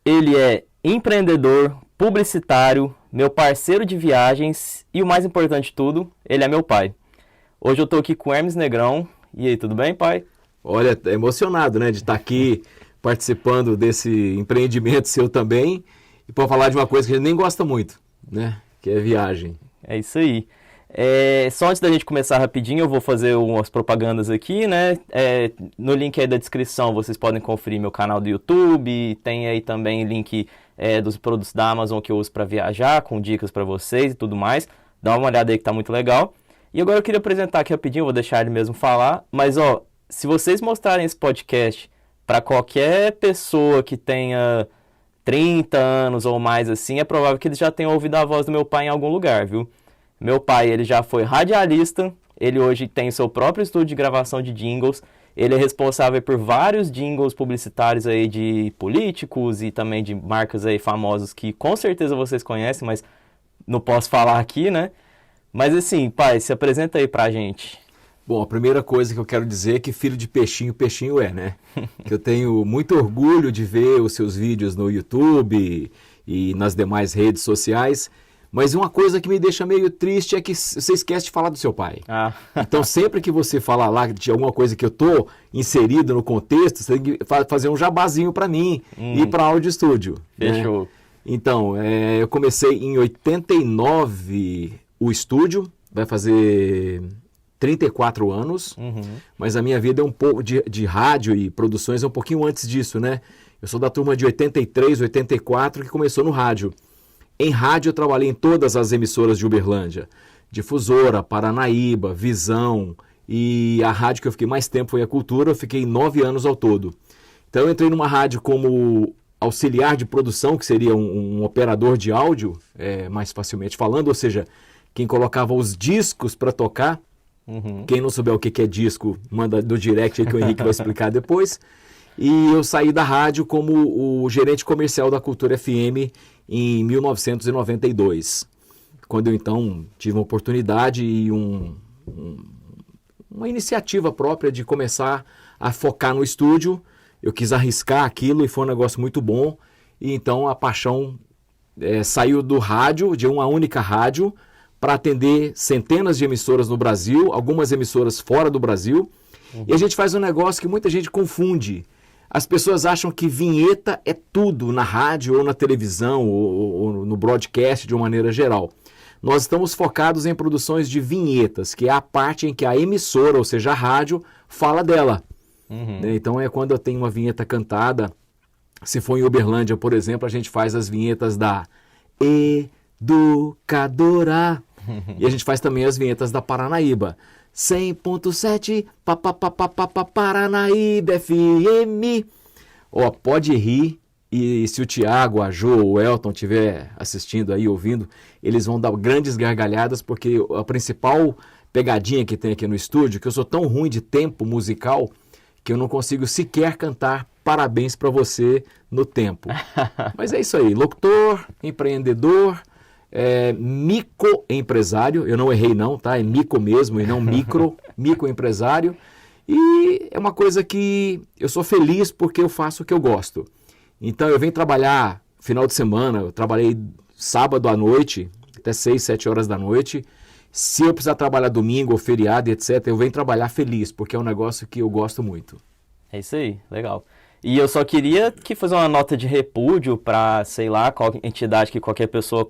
Ele é empreendedor, publicitário, meu parceiro de viagens e o mais importante de tudo, ele é meu pai. Hoje eu tô aqui com o Hermes Negrão. E aí, tudo bem, pai? Olha, é emocionado, né, de estar aqui participando desse empreendimento seu também e para falar de uma coisa que a gente nem gosta muito, né, que é viagem. É isso aí. Só antes da gente começar rapidinho, eu vou fazer umas propagandas aqui, né? No link aí da descrição vocês podem conferir meu canal do YouTube, tem aí também link dos produtos da Amazon que eu uso para viajar, com dicas para vocês e tudo mais. Dá uma olhada aí que tá muito legal. E agora eu queria apresentar aqui rapidinho, vou deixar ele mesmo falar, mas ó, se vocês mostrarem esse podcast para qualquer pessoa que tenha 30 anos ou mais assim, é provável que eles já tenham ouvido a voz do meu pai em algum lugar, viu? Meu pai, ele já foi radialista, ele hoje tem seu próprio estúdio de gravação de jingles, ele é responsável por vários jingles publicitários aí de políticos e também de marcas aí famosas que com certeza vocês conhecem, mas não posso falar aqui, né? Mas assim, pai, se apresenta aí pra gente. Bom, a primeira coisa que eu quero dizer é que filho de peixinho, peixinho é, né? Que eu tenho muito orgulho de ver os seus vídeos no YouTube e nas demais redes sociais. Mas uma coisa que me deixa meio triste é que você esquece de falar do seu pai. Ah. Então, sempre que você falar lá de alguma coisa que eu tô inserido no contexto, você tem que fazer um jabazinho para mim e para Áudio Estúdio. Fechou. Né? Então, eu comecei em 89 o estúdio, vai fazer 34 anos, mas a minha vida é um pouco de rádio e produções é um pouquinho antes disso, né? Eu sou da turma de 83, 84 que começou no rádio. Em rádio eu trabalhei em todas as emissoras de Uberlândia, Difusora, Paranaíba, Visão, e a rádio que eu fiquei mais tempo foi a Cultura, eu fiquei 9 anos ao todo. Então eu entrei numa rádio como auxiliar de produção, que seria um operador de áudio, mais facilmente falando, ou seja, quem colocava os discos para tocar. Quem não souber o que é disco, manda do direct aí que o Henrique vai explicar depois. E eu saí da rádio como o gerente comercial da Cultura FM em 1992, quando eu então tive uma oportunidade e uma iniciativa própria de começar a focar no estúdio. Eu quis arriscar aquilo e foi um negócio muito bom. E então a paixão saiu do rádio, de uma única rádio, para atender centenas de emissoras no Brasil, algumas emissoras fora do Brasil. E a gente faz um negócio que muita gente confunde. As pessoas acham que vinheta é tudo na rádio ou na televisão ou no broadcast de uma maneira geral. Nós estamos focados em produções de vinhetas, que é a parte em que a emissora, ou seja, a rádio, fala dela. Então é quando eu tenho uma vinheta cantada. Se for em Uberlândia, por exemplo, a gente faz as vinhetas da Educadora. E a gente faz também as vinhetas da Paranaíba. 100.7 Paranaíba FM. Ó, pode rir. E se o Thiago, a Jo ou o Elton estiver assistindo aí, ouvindo, eles vão dar grandes gargalhadas, porque a principal pegadinha que tem aqui no estúdio, que eu sou tão ruim de tempo musical, que eu não consigo sequer cantar parabéns para você no tempo. Mas é isso aí, locutor, empreendedor, microempresário, eu não errei não, tá? É mico mesmo e não microempresário. E é uma coisa que eu sou feliz porque eu faço o que eu gosto. Então eu venho trabalhar final de semana, eu trabalhei sábado à noite, até 6, 7 horas da noite. Se eu precisar trabalhar domingo ou feriado, etc., eu venho trabalhar feliz, porque é um negócio que eu gosto muito. É isso aí, legal. E eu só queria fazer uma nota de repúdio para, sei lá, qual entidade que qualquer pessoa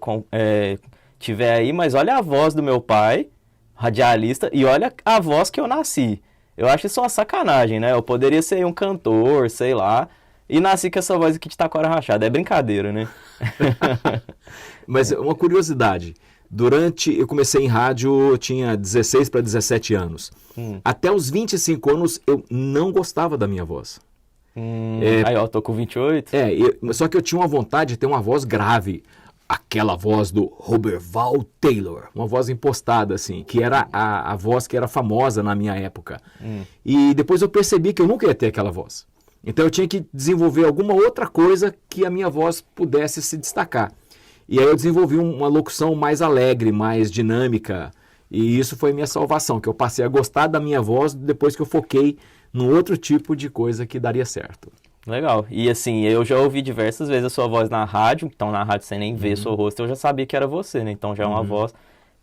tiver aí, mas olha a voz do meu pai, radialista, e olha a voz que eu nasci. Eu acho isso uma sacanagem, né? Eu poderia ser um cantor, sei lá, e nasci com essa voz aqui de taquara rachada. É brincadeira, né? Mas uma curiosidade. Eu comecei em rádio, eu tinha 16 para 17 anos. Até os 25 anos, eu não gostava da minha voz. Aí, ó, tô com 28. Só que eu tinha uma vontade de ter uma voz grave. Aquela voz do Roberval Taylor. Uma voz impostada, assim, que era a voz que era famosa na minha época. E depois eu percebi que eu nunca ia ter aquela voz. Então eu tinha que desenvolver alguma outra coisa que a minha voz pudesse se destacar. E aí eu desenvolvi uma locução mais alegre, mais dinâmica. E isso foi minha salvação, que eu passei a gostar da minha voz depois que eu foquei num outro tipo de coisa que daria certo. Legal. E assim, eu já ouvi diversas vezes a sua voz na rádio, então na rádio sem nem ver seu rosto, eu já sabia que era você, né? Então já é uma voz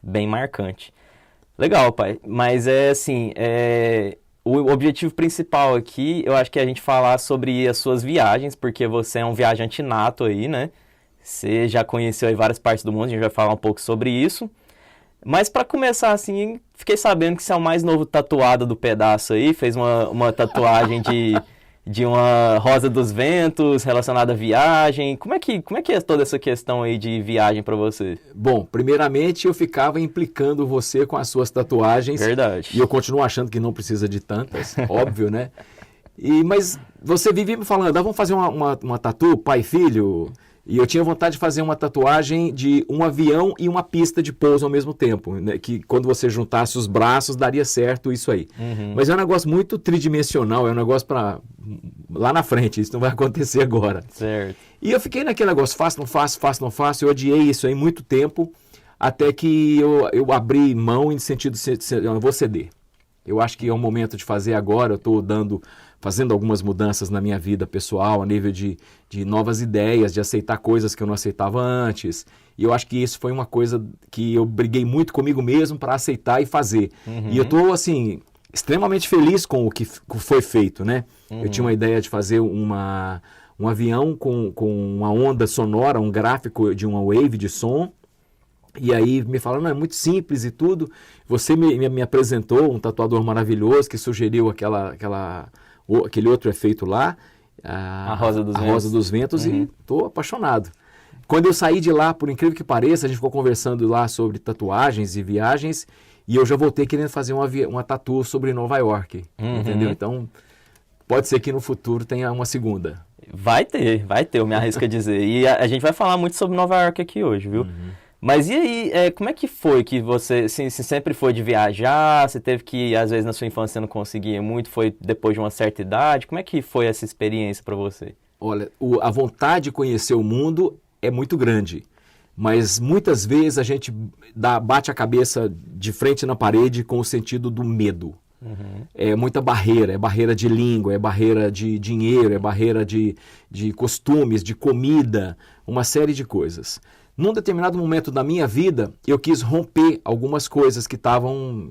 bem marcante. Legal, pai. Mas é assim, o objetivo principal aqui, eu acho que é a gente falar sobre as suas viagens, porque você é um viajante nato aí, né? Você já conheceu aí várias partes do mundo, a gente vai falar um pouco sobre isso. Mas para começar assim, fiquei sabendo que você é o mais novo tatuado do pedaço aí, fez uma tatuagem de uma Rosa dos Ventos relacionada à viagem. Como é que é toda essa questão aí de viagem para você? Bom, primeiramente eu ficava implicando você com as suas tatuagens. Verdade. E eu continuo achando que não precisa de tantas, óbvio, né? Mas você vivia me falando, vamos fazer uma tatu, pai e filho? E eu tinha vontade de fazer uma tatuagem de um avião e uma pista de pouso ao mesmo tempo, né? Que quando você juntasse os braços, daria certo isso aí. Mas é um negócio muito tridimensional, é um negócio para lá na frente, isso não vai acontecer agora. Certo. E eu fiquei naquele negócio, faço, não faço, faço, não faço, eu odiei isso aí muito tempo, até que eu abri mão em sentido, eu vou ceder. Eu acho que é o momento de fazer agora, eu estou fazendo algumas mudanças na minha vida pessoal, a nível de novas ideias, de aceitar coisas que eu não aceitava antes. E eu acho que isso foi uma coisa que eu briguei muito comigo mesmo para aceitar e fazer. E eu estou, assim, extremamente feliz com o que foi feito, né? Eu tinha uma ideia de fazer um avião com uma onda sonora, um gráfico de uma wave de som. E aí me falaram, não, é muito simples e tudo. Você me apresentou um tatuador maravilhoso que sugeriu aquele outro efeito lá, a Rosa dos Ventos, e estou apaixonado. Quando eu saí de lá, por incrível que pareça, a gente ficou conversando lá sobre tatuagens e viagens, e eu já voltei querendo fazer uma tatu sobre Nova York, entendeu? Então, pode ser que no futuro tenha uma segunda. Vai ter, eu me arrisco a dizer. E a gente vai falar muito sobre Nova York aqui hoje, viu? Mas e aí, como é que foi que você sempre foi de viajar? Você teve que, às vezes, na sua infância você não conseguia muito, foi depois de uma certa idade? Como é que foi essa experiência para você? Olha, a vontade de conhecer o mundo é muito grande, mas muitas vezes a gente bate a cabeça de frente na parede com o sentido do medo. É muita barreira, é barreira de língua, é barreira de dinheiro, é barreira de costumes, de comida, uma série de coisas. Num determinado momento da minha vida, eu quis romper algumas coisas que estavam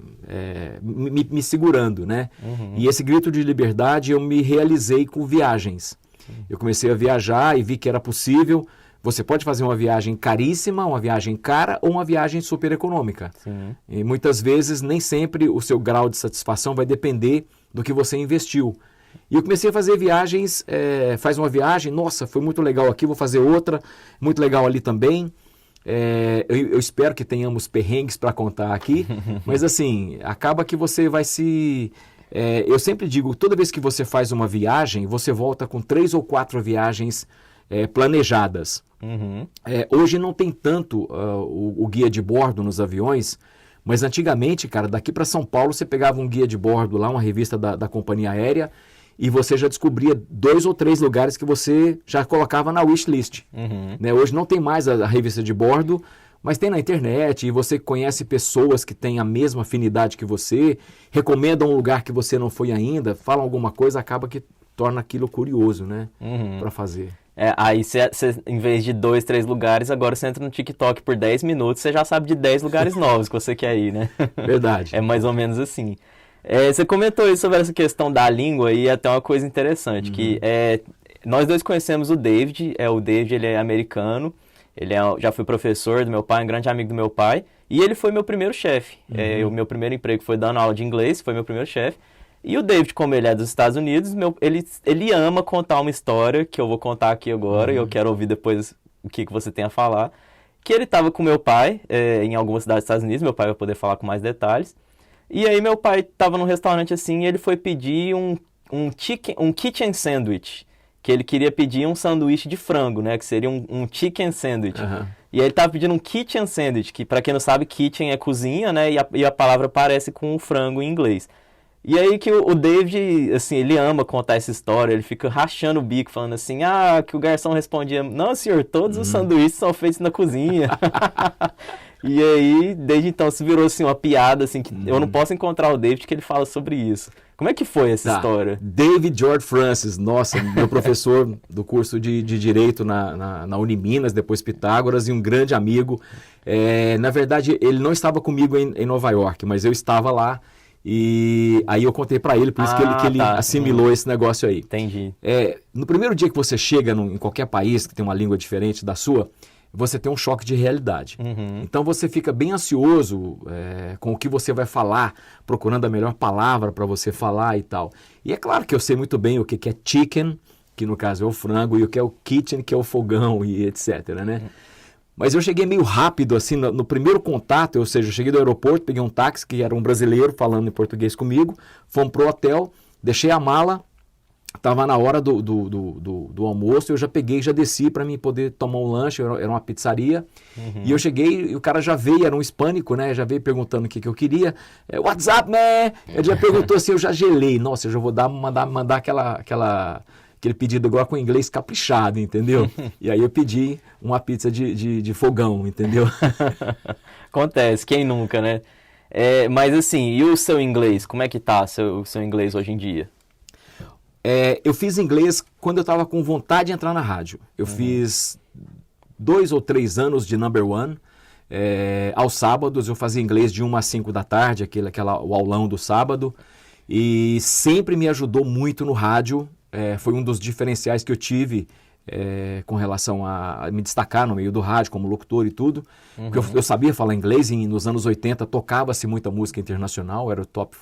me segurando, né? E esse grito de liberdade eu me realizei com viagens. Eu comecei a viajar e vi que era possível. Você pode fazer uma viagem caríssima, uma viagem cara ou uma viagem super econômica. E muitas vezes, nem sempre o seu grau de satisfação vai depender do que você investiu. E eu comecei a fazer viagens, faz uma viagem, nossa, foi muito legal aqui, vou fazer outra, muito legal ali também. Eu espero que tenhamos perrengues para contar aqui, mas assim, acaba que você vai se... eu sempre digo, toda vez que você faz uma viagem, você volta com 3 ou 4 viagens planejadas. Hoje não tem tanto o guia de bordo nos aviões, mas antigamente, cara, daqui para São Paulo você pegava um guia de bordo lá, uma revista da companhia aérea, e você já descobria 2 ou 3 lugares que você já colocava na wishlist. Né? Hoje não tem mais a revista de bordo, mas tem na internet, e você conhece pessoas que têm a mesma afinidade que você, recomendam um lugar que você não foi ainda, falam alguma coisa, acaba que torna aquilo curioso, né? Para fazer. Aí você, em vez de 2, 3 lugares, agora você entra no TikTok por 10 minutos, você já sabe de 10 lugares novos que você quer ir, né? Verdade. É mais ou menos assim. Você comentou aí sobre essa questão da língua e até uma coisa interessante, que nós dois conhecemos o David, o David ele é americano, ele já foi professor do meu pai, um grande amigo do meu pai, e ele foi meu primeiro chefe. O meu primeiro emprego foi dando aula de inglês, foi meu primeiro chefe. E o David, como ele é dos Estados Unidos, ele ama contar uma história, que eu vou contar aqui agora, e eu quero ouvir depois o que você tem a falar, que ele estava com meu pai em alguma cidade dos Estados Unidos, meu pai vai poder falar com mais detalhes. E aí meu pai estava num restaurante assim e ele foi pedir um kitchen sandwich, que ele queria pedir um sanduíche de frango, né, que seria um chicken sandwich. E aí ele estava pedindo um kitchen sandwich, que para quem não sabe, kitchen é cozinha, né, e a palavra parece com o frango em inglês. E aí que o David, assim, ele ama contar essa história, ele fica rachando o bico, falando assim, que o garçom respondia, não senhor, todos os sanduíches são feitos na cozinha. E aí, desde então, se virou assim uma piada, assim, que eu não posso encontrar o David que ele fala sobre isso. Como é que foi essa história? David George Francis, nossa, meu professor do curso de Direito na Uniminas, depois Pitágoras, e um grande amigo. Na verdade, ele não estava comigo em Nova York, mas eu estava lá. E aí eu contei para ele, por isso que ele assimilou esse negócio aí. Entendi. No primeiro dia que você chega em qualquer país que tem uma língua diferente da sua, você tem um choque de realidade. Então você fica bem ansioso com o que você vai falar, procurando a melhor palavra para você falar e tal. E é claro que eu sei muito bem o que é chicken, que no caso é o frango, e o que é o kitchen, que é o fogão e etc, né? Mas eu cheguei meio rápido, assim, no primeiro contato, ou seja, eu cheguei do aeroporto, peguei um táxi, que era um brasileiro falando em português comigo, fomos pro hotel, deixei a mala, estava na hora do almoço, eu já peguei, já desci para mim poder tomar um lanche, era uma pizzaria, e eu cheguei, e o cara já veio, era um hispânico, né, já veio perguntando o que eu queria, what's up, man? Ele já perguntou assim, eu já gelei, nossa, eu já vou mandar aquele pedido agora com inglês caprichado, entendeu? E aí eu pedi uma pizza de fogão, entendeu? Acontece, quem nunca, né? Mas assim, e o seu inglês? Como é que tá o seu inglês hoje em dia? Eu fiz inglês quando eu estava com vontade de entrar na rádio. Eu fiz 2 ou 3 anos de number one. Aos sábados eu fazia inglês de 1 às 5 da tarde, o aulão do sábado. E sempre me ajudou muito no rádio. Foi um dos diferenciais que eu tive com relação a me destacar no meio do rádio, como locutor e tudo. Porque eu sabia falar inglês e nos anos 80 tocava-se muita música internacional, era o top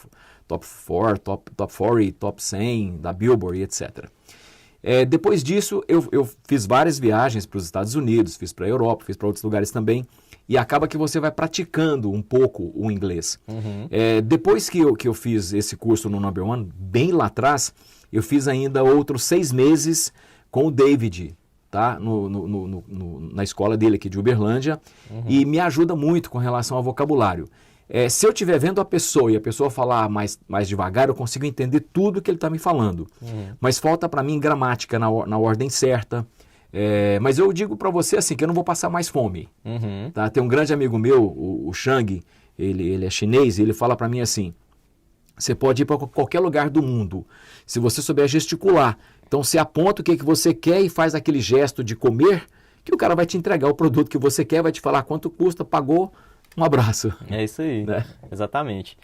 4, top 40, top 100 da Billboard e etc. Depois disso, eu fiz várias viagens para os Estados Unidos, fiz para a Europa, fiz para outros lugares também. E acaba que você vai praticando um pouco o inglês. Depois que eu fiz esse curso no Number One, bem lá atrás, eu fiz ainda outros 6 meses com o David, tá? Na escola dele aqui de Uberlândia, e me ajuda muito com relação ao vocabulário. Se eu estiver vendo a pessoa e a pessoa falar mais devagar, eu consigo entender tudo que ele está me falando. Mas falta para mim gramática na ordem certa. Mas eu digo para você assim, que eu não vou passar mais fome. Tá? Tem um grande amigo meu, o Shang, ele é chinês, e ele fala para mim assim, você pode ir para qualquer lugar do mundo, se você souber gesticular. Então você aponta o que você quer e faz aquele gesto de comer, que o cara vai te entregar o produto que você quer, vai te falar quanto custa, pagou, um abraço. É isso aí, né? Exatamente.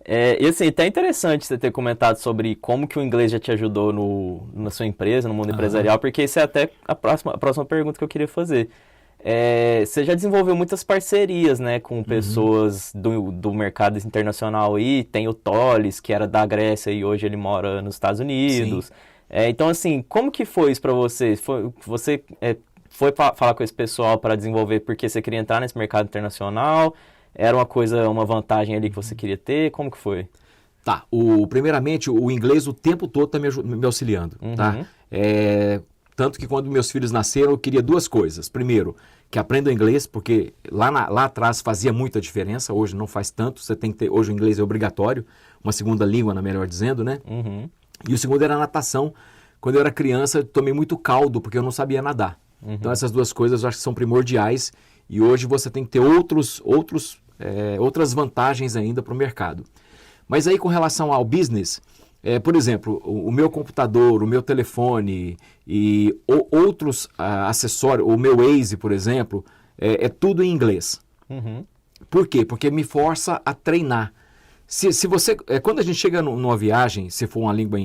E assim, até interessante você ter comentado sobre como que o inglês já te ajudou na sua empresa, no mundo empresarial, porque isso é até a próxima pergunta que eu queria fazer. Você já desenvolveu muitas parcerias, né, com pessoas do mercado internacional aí, tem o Tolles, que era da Grécia e hoje ele mora nos Estados Unidos. Então, assim, como que foi isso para você? Você foi falar com esse pessoal para desenvolver porque você queria entrar nesse mercado internacional? Era uma vantagem ali que você queria ter? Como que foi? Tá, primeiramente o inglês o tempo todo está me auxiliando, tá? Tanto que quando meus filhos nasceram eu queria 2 coisas. Primeiro, que aprendam inglês, porque lá atrás fazia muita diferença, hoje não faz tanto, você tem que ter, hoje o inglês é obrigatório, uma segunda língua, melhor dizendo, né? E o segundo era a natação. Quando eu era criança eu tomei muito caldo, porque eu não sabia nadar. Então essas 2 coisas eu acho que são primordiais e hoje você tem que ter outras vantagens ainda para o mercado. Mas aí com relação ao business, por exemplo, o meu computador, o meu telefone e outros acessórios, o meu Waze, por exemplo, é tudo em inglês. Por quê? Porque me força a treinar. Se você, quando a gente chega numa viagem, se for uma língua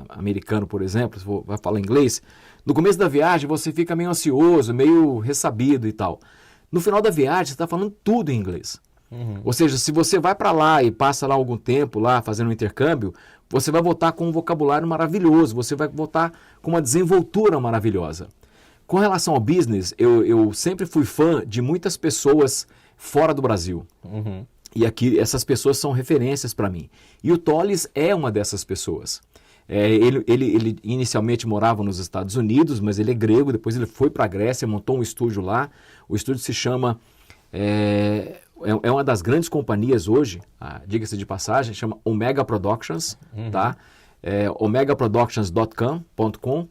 americana, por exemplo, se vai falar inglês, no começo da viagem você fica meio ansioso, meio ressabido e tal. No final da viagem você está falando tudo em inglês. Ou seja, se você vai para lá e passa lá algum tempo lá fazendo um intercâmbio, você vai voltar com um vocabulário maravilhoso, você vai voltar com uma desenvoltura maravilhosa. Com relação ao business, eu sempre fui fã de muitas pessoas fora do Brasil. E aqui essas pessoas são referências para mim. E o Tolles é uma dessas pessoas. Ele inicialmente morava nos Estados Unidos, mas ele é grego, depois ele foi para a Grécia, montou um estúdio lá. O estúdio se chama... É uma das grandes companhias hoje, diga-se de passagem, chama Omega Productions, tá? omegaproductions.com.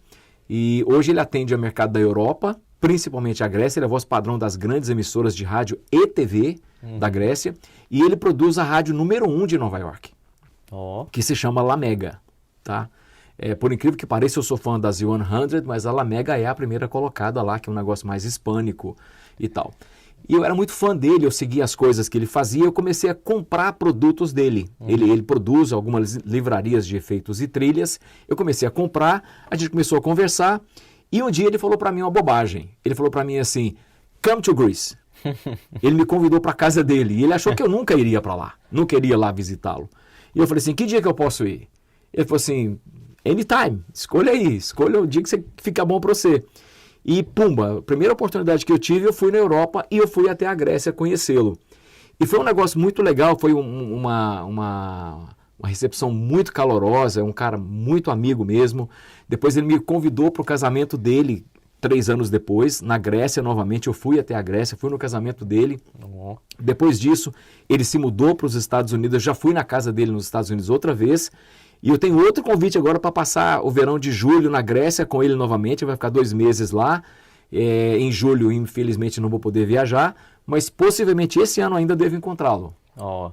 E hoje ele atende ao mercado da Europa, principalmente a Grécia. Ele é a voz padrão das grandes emissoras de rádio e TV da Grécia. E ele produz a rádio número 1 de Nova York. que se chama La Mega, tá? Por incrível que pareça, eu sou fã da Z100, mas a La Mega é a primeira colocada lá, que é um negócio mais hispânico e tal. E eu era muito fã dele, eu seguia as coisas que ele fazia, eu comecei a comprar produtos dele. Ele produz algumas livrarias de efeitos e trilhas, eu comecei a comprar, a gente começou a conversar, e um dia ele falou para mim uma bobagem. Ele falou para mim assim, come to Greece. Ele me convidou para a casa dele, e ele achou que eu nunca iria para lá, nunca iria lá visitá-lo. E eu falei assim, que dia que eu posso ir? Ele falou assim, anytime, escolha aí, escolha o dia que fica bom para você. E pumba, a primeira oportunidade que eu tive, eu fui na Europa e eu fui até a Grécia conhecê-lo. E foi um negócio muito legal, foi uma recepção muito calorosa, é um cara muito amigo mesmo. Depois ele me convidou para o casamento dele, 3 anos depois, na Grécia novamente, eu fui até a Grécia, fui no casamento dele. Depois disso, ele se mudou para os Estados Unidos, eu já fui na casa dele nos Estados Unidos outra vez. E eu tenho outro convite agora para passar o verão de julho na Grécia com ele novamente. Vai ficar 2 meses lá. Em julho, infelizmente, não vou poder viajar, mas possivelmente esse ano ainda devo encontrá-lo.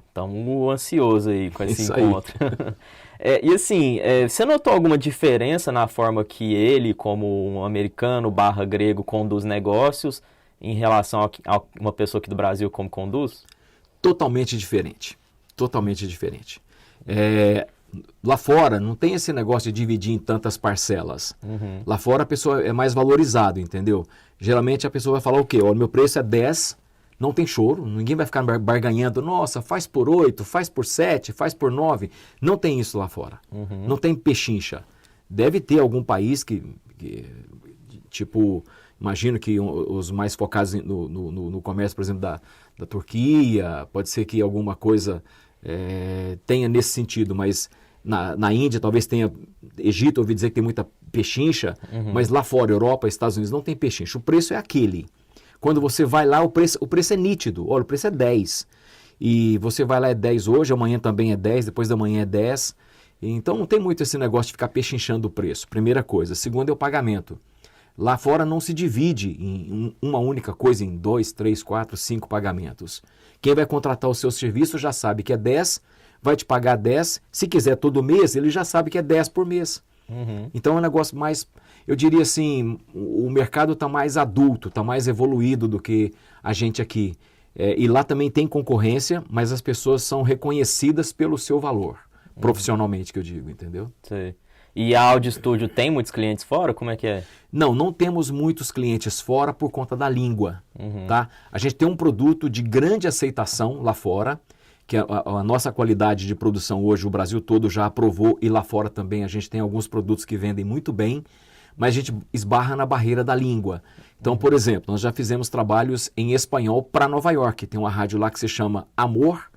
Estamos ansiosos aí com esse encontro. E assim, você notou alguma diferença na forma que ele, como um americano / grego, conduz negócios em relação a uma pessoa aqui do Brasil como conduz? Totalmente diferente. Totalmente diferente. Lá fora não tem esse negócio de dividir em tantas parcelas. Lá fora a pessoa é mais valorizado, entendeu? Geralmente a pessoa vai falar o quê? Olha, meu preço é 10, não tem choro, ninguém vai ficar barganhando, nossa, faz por 8, faz por 7, faz por 9. Não tem isso lá fora. Não tem pechincha. Deve ter algum país que tipo, imagino que os mais focados no comércio, por exemplo, da Turquia, pode ser que alguma coisa tenha nesse sentido, mas na Índia talvez tenha, Egito, ouvi dizer que tem muita pechincha, mas lá fora, Europa, Estados Unidos, não tem pechincha. O preço é aquele. Quando você vai lá, o preço é nítido. Olha, o preço é 10. E você vai lá, é 10 hoje, amanhã também é 10, depois da manhã é 10. Então não tem muito esse negócio de ficar pechinchando o preço, primeira coisa. Segunda é o pagamento. Lá fora não se divide em uma única coisa, em 2, 3, 4, 5 pagamentos. Quem vai contratar o seu serviço já sabe que é 10, vai te pagar 10. Se quiser todo mês, ele já sabe que é 10 por mês. Então é um negócio mais, eu diria assim, o mercado está mais adulto, está mais evoluído do que a gente aqui. E lá também tem concorrência, mas as pessoas são reconhecidas pelo seu valor, profissionalmente que eu digo, entendeu? Sim. E a Audio Studio tem muitos clientes fora? Como é que é? Não temos muitos clientes fora por conta da língua, tá? A gente tem um produto de grande aceitação lá fora, que a nossa qualidade de produção hoje, o Brasil todo já aprovou, e lá fora também a gente tem alguns produtos que vendem muito bem, mas a gente esbarra na barreira da língua. Então, por exemplo, nós já fizemos trabalhos em espanhol para Nova York, tem uma rádio lá que se chama Amor.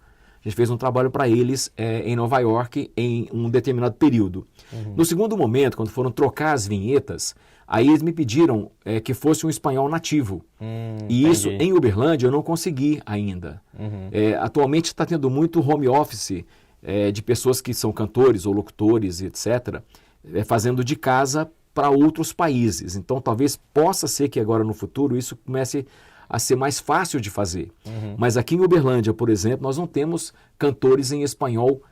A gente fez um trabalho para eles em Nova York em um determinado período. No segundo momento, quando foram trocar as vinhetas, aí eles me pediram que fosse um espanhol nativo. E isso em Uberlândia eu não consegui ainda. Atualmente está tendo muito home office de pessoas que são cantores ou locutores, etc., fazendo de casa para outros países. Então talvez possa ser que agora no futuro isso comece a ser mais fácil de fazer. Mas aqui em Uberlândia, por exemplo, nós não temos cantores em espanhol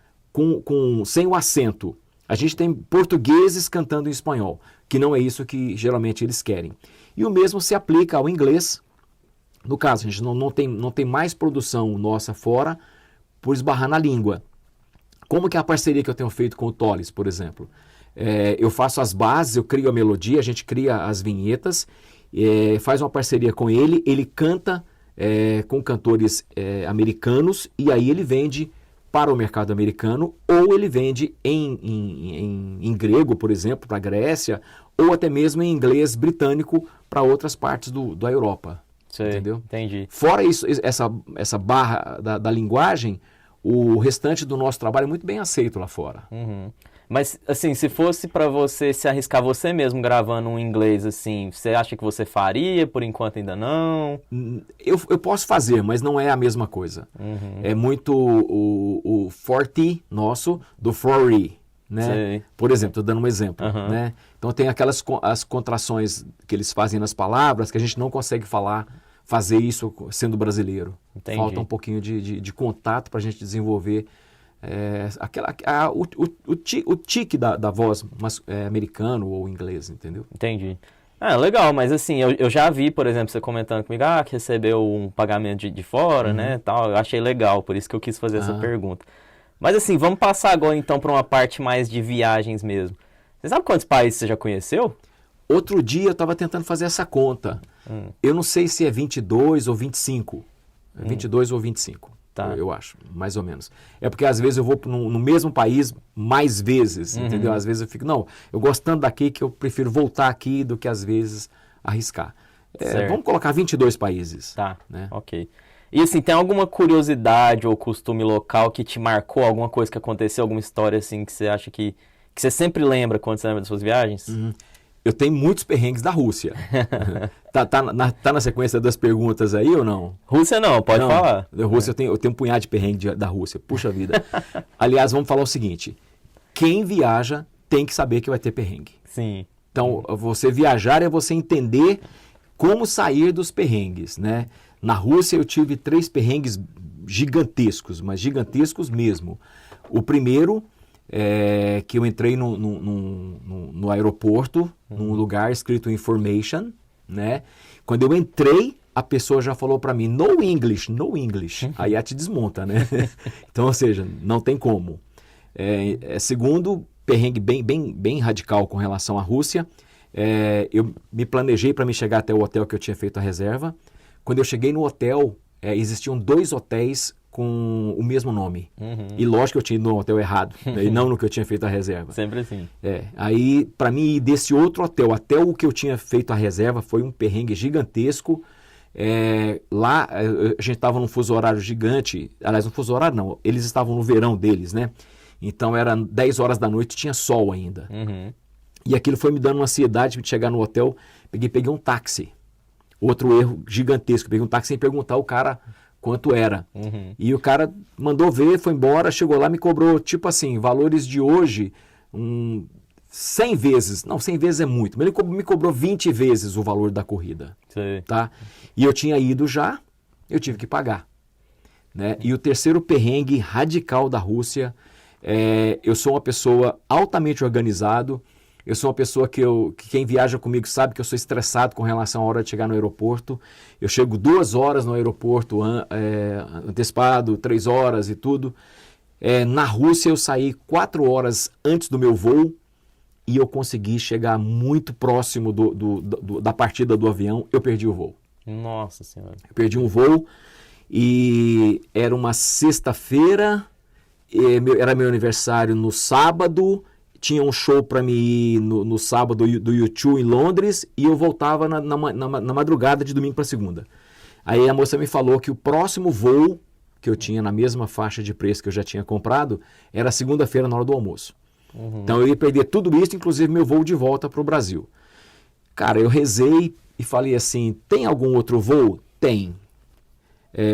sem o acento. A gente tem portugueses cantando em espanhol, que não é isso que geralmente eles querem. E o mesmo se aplica ao inglês. No caso, a gente não tem mais produção nossa fora por esbarrar na língua. Como que é a parceria que eu tenho feito com o Tolis, por exemplo? Eu faço as bases, eu crio a melodia, a gente cria as vinhetas, faz uma parceria com ele, ele canta com cantores americanos e aí ele vende para o mercado americano ou ele vende em grego, por exemplo, para a Grécia ou até mesmo em inglês britânico para outras partes da Europa. Sei, entendeu? Entendi. Fora isso, essa barra da linguagem, o restante do nosso trabalho é muito bem aceito lá fora. Mas, assim, se fosse para você se arriscar você mesmo gravando um inglês, assim, você acha que você faria? Por enquanto ainda não? Eu posso fazer, mas não é a mesma coisa. É muito o forte nosso do forry, né? Sei. Por exemplo, estou dando um exemplo, né? Então tem as contrações que eles fazem nas palavras que a gente não consegue fazer isso sendo brasileiro. Entendi. Falta um pouquinho de contato para a gente desenvolver o tique da voz americano ou inglês, entendeu? Entendi. Legal, mas assim, eu já vi, por exemplo, você comentando comigo, que recebeu um pagamento de fora, né, tal, eu achei legal, por isso que eu quis fazer essa pergunta. Mas assim, vamos passar agora então para uma parte mais de viagens mesmo. Você sabe quantos países você já conheceu? Outro dia eu estava tentando fazer essa conta. Eu não sei se é 22 ou 25. 22 ou 25. Tá. Eu acho, mais ou menos. É porque às vezes eu vou no mesmo país mais vezes, entendeu? Às vezes eu fico, não, eu gosto tanto daqui que eu prefiro voltar aqui do que às vezes arriscar. Vamos colocar 22 países. Tá, né? Ok. E assim, tem alguma curiosidade ou costume local que te marcou? Alguma coisa que aconteceu, alguma história assim que você acha que você sempre lembra quando você lembra das suas viagens? Eu tenho muitos perrengues da Rússia. tá na sequência das perguntas aí ou não? Rússia não, pode falar. Da Rússia eu tenho um punhado de perrengue da Rússia. Puxa vida. Aliás, vamos falar o seguinte. Quem viaja tem que saber que vai ter perrengue. Sim. Então, você viajar é você entender como sair dos perrengues, né? Na Rússia eu tive 3 perrengues gigantescos, mas gigantescos mesmo. O primeiro... que eu entrei no aeroporto, num lugar escrito information, né? Quando eu entrei, a pessoa já falou para mim, no English, no English. Aí ela te desmonta, né? Então, ou seja, não tem como. Segundo, perrengue bem radical com relação à Rússia. Eu me planejei para me chegar até o hotel que eu tinha feito a reserva. Quando eu cheguei no hotel, existiam 2 hotéis com o mesmo nome. E lógico que eu tinha ido no hotel errado, né? E não no que eu tinha feito a reserva. Sempre assim. Aí, para mim, ir desse outro hotel até o que eu tinha feito a reserva foi um perrengue gigantesco. Lá, a gente estava num fuso horário gigante. Aliás, um fuso horário não, eles estavam no verão deles, né? Então, era 10 horas da noite, tinha sol ainda. E aquilo foi me dando uma ansiedade de chegar no hotel. Peguei um táxi. Outro erro gigantesco. Peguei um táxi sem perguntar ao cara quanto era. E o cara mandou ver, foi embora, chegou lá, me cobrou, tipo assim, valores de hoje, 100 vezes. Não, 100 vezes é muito, mas ele me cobrou 20 vezes o valor da corrida. Sim. Tá? E eu tinha ido já, eu tive que pagar. Né? E o terceiro perrengue radical da Rússia, eu sou uma pessoa altamente organizado. Eu sou uma pessoa que quem viaja comigo sabe que eu sou estressado com relação à hora de chegar no aeroporto. Eu chego 2 horas no aeroporto antecipado, 3 horas e tudo. Na Rússia eu saí 4 horas antes do meu voo e eu consegui chegar muito próximo da partida do avião. Eu perdi o voo. Nossa Senhora. Eu perdi um voo e era uma sexta-feira, era meu aniversário no sábado. Tinha um show para mim ir no sábado do U2 em Londres e eu voltava na madrugada de domingo para segunda. Aí a moça me falou que o próximo voo que eu tinha na mesma faixa de preço que eu já tinha comprado era segunda-feira na hora do almoço. Então eu ia perder tudo isso, inclusive meu voo de volta para o Brasil. Cara, eu rezei e falei assim, tem algum outro voo? Tem.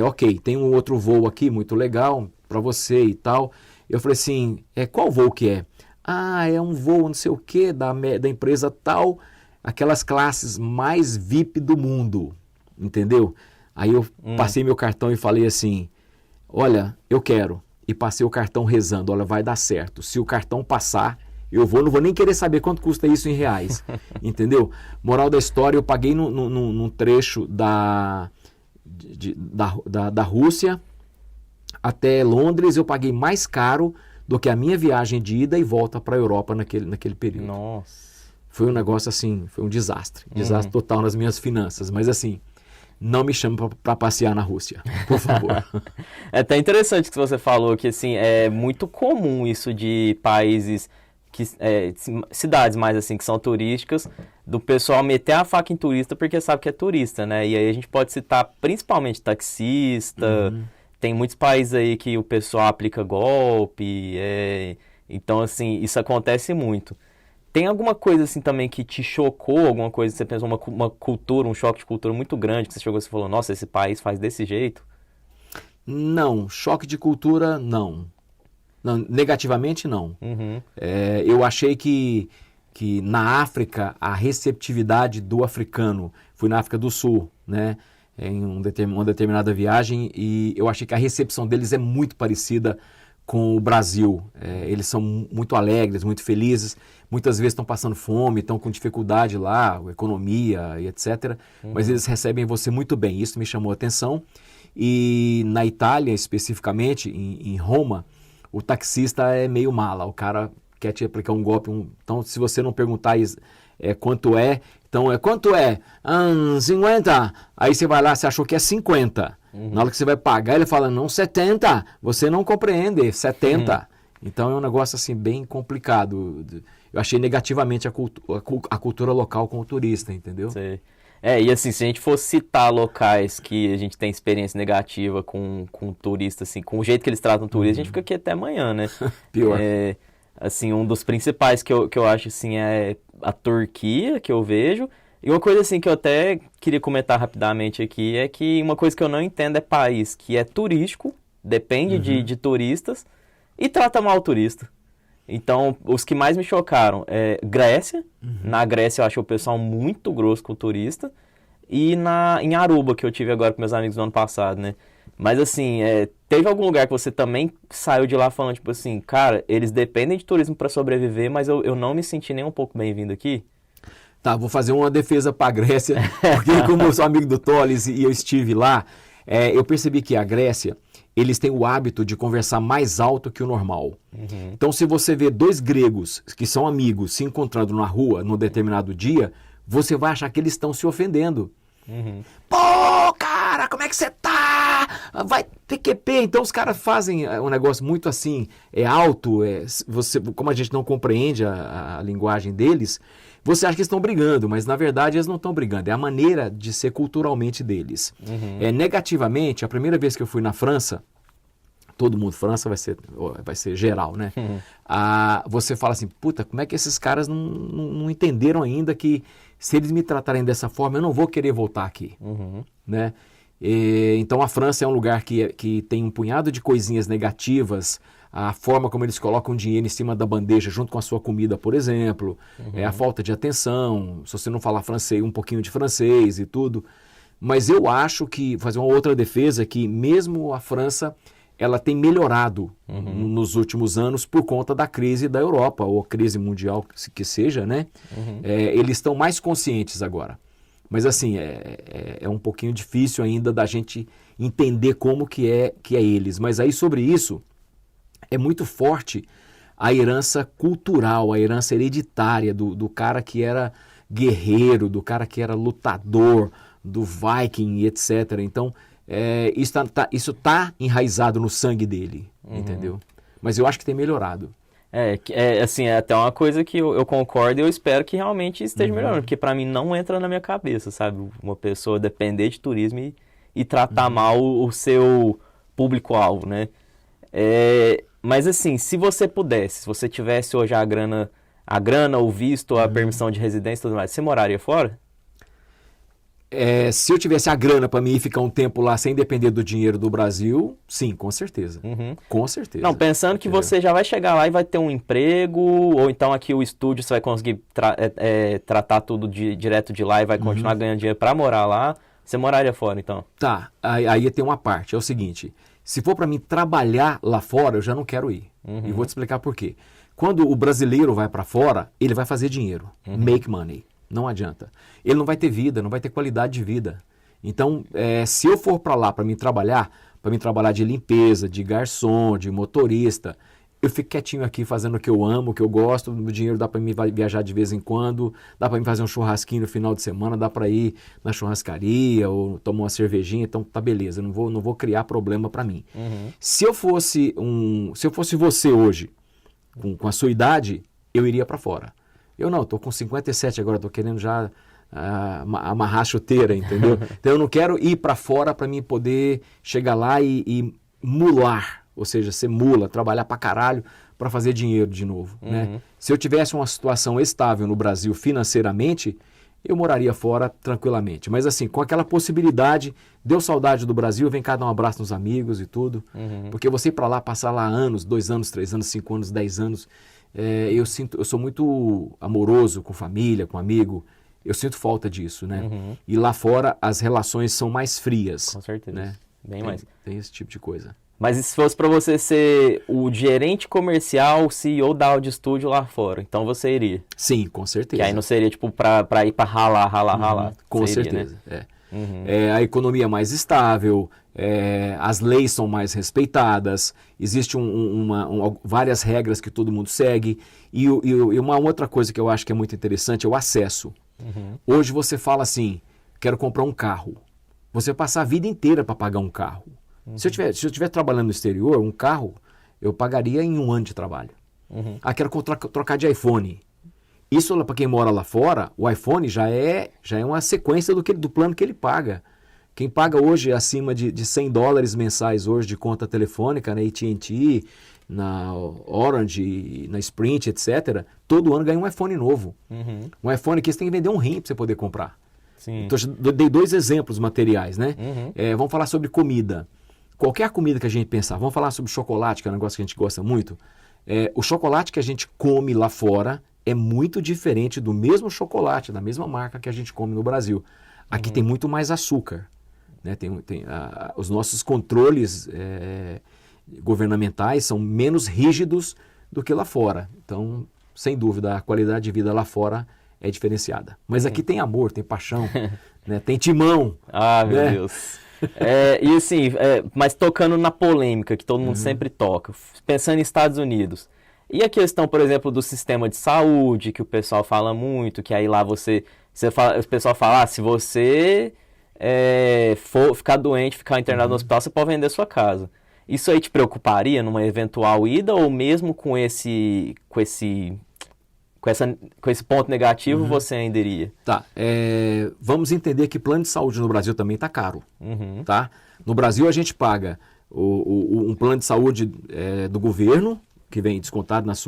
Ok, tem um outro voo aqui muito legal para você e tal. Eu falei assim, qual voo que é? É um voo não sei o que da empresa tal, aquelas classes mais VIP do mundo, entendeu? Aí eu passei meu cartão e falei assim, olha, eu quero. E passei o cartão rezando, olha, vai dar certo. Se o cartão passar, eu não vou nem querer saber quanto custa isso em reais, entendeu? Moral da história, eu paguei num trecho da Rússia até Londres, eu paguei mais caro do que a minha viagem de ida e volta para a Europa naquele período. Nossa. Foi um negócio assim, foi um desastre. Desastre total nas minhas finanças. Mas assim, não me chame para passear na Rússia, por favor. É até interessante que você falou que assim, é muito comum isso de países, cidades mais assim, que são turísticas, do pessoal meter a faca em turista porque sabe que é turista, né? E aí a gente pode citar principalmente taxista. Tem muitos países aí que o pessoal aplica golpe, então assim, isso acontece muito. Tem alguma coisa assim também que te chocou, alguma coisa que você pensou, uma cultura, um choque de cultura muito grande, que você chegou e falou, nossa, esse país faz desse jeito? Não, choque de cultura, não. Negativamente, não. Eu achei que na África, a receptividade do africano, fui na África do Sul, né? Em uma determinada viagem, e eu achei que a recepção deles é muito parecida com o Brasil. Eles são muito alegres, muito felizes, muitas vezes estão passando fome, estão com dificuldade lá, economia e etc. Mas eles recebem você muito bem, isso me chamou a atenção. E na Itália, especificamente, em Roma, o taxista é meio mala, o cara quer te aplicar um golpe. Então, se você não perguntar quanto é, então quanto é? 50. Aí você vai lá, você achou que é 50. Na hora que você vai pagar, ele fala, não, 70. Você não compreende, 70. Então é um negócio assim bem complicado. Eu achei negativamente a cultura local com o turista, entendeu? Sei. E assim, se a gente for citar locais que a gente tem experiência negativa com turista, assim, com o jeito que eles tratam o turista, a gente fica aqui até amanhã, né? Pior. Assim, um dos principais que eu acho, assim, é a Turquia, que eu vejo. E uma coisa, assim, que eu até queria comentar rapidamente aqui é que uma coisa que eu não entendo é país que é turístico, depende de turistas, e trata mal o turista. Então, os que mais me chocaram é Grécia. Na Grécia eu achei o pessoal muito grosso com o turista. E em Aruba, que eu tive agora com meus amigos no ano passado, né? Mas assim, teve algum lugar que você também saiu de lá falando, tipo assim, cara, eles dependem de turismo para sobreviver, mas eu não me senti nem um pouco bem-vindo aqui? Tá, vou fazer uma defesa para a Grécia, porque como eu sou amigo do Tolles e eu estive lá, eu percebi que a Grécia, eles têm o hábito de conversar mais alto que o normal. Então, se você vê dois gregos que são amigos se encontrando na rua num determinado dia, você vai achar que eles estão se ofendendo. Pô, cara, como é que você tá? Vai PQP. Então, os caras fazem um negócio muito assim, alto. Como a gente não compreende a linguagem deles, você acha que eles estão brigando, mas na verdade eles não estão brigando. É a maneira de ser culturalmente deles. Negativamente, a primeira vez que eu fui na França, todo mundo, França vai ser geral, né? Você fala assim, puta, como é que esses caras não entenderam ainda que se eles me tratarem dessa forma, eu não vou querer voltar aqui, né? Então a França é um lugar que tem um punhado de coisinhas negativas, a forma como eles colocam dinheiro em cima da bandeja junto com a sua comida, por exemplo, a falta de atenção, se você não falar francês, um pouquinho de francês e tudo. Mas eu acho que, fazer uma outra defesa, que mesmo a França, ela tem melhorado nos últimos anos por conta da crise da Europa, ou crise mundial que seja, né? Eles estão mais conscientes agora. Mas assim, é um pouquinho difícil ainda da gente entender como que é eles. Mas aí sobre isso, é muito forte a herança cultural, a herança hereditária do cara que era guerreiro, do cara que era lutador, do Viking e etc. Então, isso tá enraizado no sangue dele, entendeu? Mas eu acho que tem melhorado. Assim, é até uma coisa que eu concordo e eu espero que realmente esteja melhorando, porque pra mim não entra na minha cabeça, sabe? Uma pessoa depender de turismo e tratar mal o seu público-alvo, né? Mas assim, se você pudesse, se você tivesse hoje a grana, o visto, a permissão de residência e tudo mais, você moraria fora? Se eu tivesse a grana para mim ir ficar um tempo lá sem depender do dinheiro do Brasil, sim, com certeza. Com certeza. Não, pensando que você já vai chegar lá e vai ter um emprego, ou então aqui o estúdio você vai conseguir tratar tudo direto de lá e vai continuar ganhando dinheiro para morar lá, você moraria fora então? Tá, aí tem uma parte, é o seguinte, se for para mim trabalhar lá fora, eu já não quero ir. E vou te explicar por quê. Quando o brasileiro vai para fora, ele vai fazer dinheiro, make money. Não adianta. Ele não vai ter vida, não vai ter qualidade de vida. Então, se eu for para lá para me trabalhar de limpeza, de garçom, de motorista, eu fico quietinho aqui fazendo o que eu amo, o que eu gosto, o dinheiro dá para mim viajar de vez em quando, dá para mim fazer um churrasquinho no final de semana, dá para ir na churrascaria ou tomar uma cervejinha, então tá beleza, não vou criar problema para mim. Se eu fosse você hoje, com a sua idade, eu iria para fora. Eu não, estou com 57 agora, estou querendo já amarrar a chuteira, entendeu? Então eu não quero ir para fora para mim poder chegar lá e mular, ou seja, ser mula, trabalhar para caralho para fazer dinheiro de novo, né? Se eu tivesse uma situação estável no Brasil financeiramente, eu moraria fora tranquilamente. Mas assim, com aquela possibilidade, deu saudade do Brasil, vem cá dar um abraço nos amigos e tudo, porque você ir para lá, passar lá anos, 2 anos, 3 anos, 5 anos, 10 anos... eu sou muito amoroso com família, com amigo, eu sinto falta disso, né? E lá fora as relações são mais frias. Com certeza, né? Bem mais. Tem esse tipo de coisa. Mas e se fosse para você ser o gerente comercial, o CEO da Audio Studio lá fora, então você iria? Sim, com certeza. Que aí não seria tipo para ir para ralar. Com seria, certeza, né? A economia é mais estável, as leis são mais respeitadas, existe várias regras que todo mundo segue, e uma outra coisa que eu acho que é muito interessante é o acesso. Hoje você fala assim, quero comprar um carro. Você passar a vida inteira para pagar um carro. Se eu estiver trabalhando no exterior, um carro, eu pagaria em 1 ano de trabalho. Quero trocar de iPhone. Isso, para quem mora lá fora, o iPhone já é uma sequência do plano que ele paga. Quem paga hoje acima de $100 mensais hoje de conta telefônica, na AT&T, na Orange, na Sprint, etc., todo ano ganha um iPhone novo. Um iPhone que você tem que vender um rim para você poder comprar. Sim. Então, eu dei 2 exemplos materiais, né? Vamos falar sobre comida. Qualquer comida que a gente pensar, vamos falar sobre chocolate, que é um negócio que a gente gosta muito. O chocolate que a gente come lá fora é muito diferente do mesmo chocolate, da mesma marca que a gente come no Brasil. Aqui tem muito mais açúcar, né? Os nossos controles governamentais são menos rígidos do que lá fora. Então, sem dúvida, a qualidade de vida lá fora é diferenciada. Mas aqui tem amor, tem paixão, né? Tem timão. Ah, meu né? Deus. E assim, mas tocando na polêmica que todo mundo sempre toca, pensando em Estados Unidos. E a questão, por exemplo, do sistema de saúde, que o pessoal fala muito, que aí lá o pessoal fala, se você for ficar doente, ficar internado no hospital, você pode vender sua casa. Isso aí te preocuparia numa eventual ida, ou mesmo com esse ponto negativo você ainda iria? Tá, vamos entender que plano de saúde no Brasil também está caro. Tá? No Brasil a gente paga um plano de saúde do governo, que vem descontado nos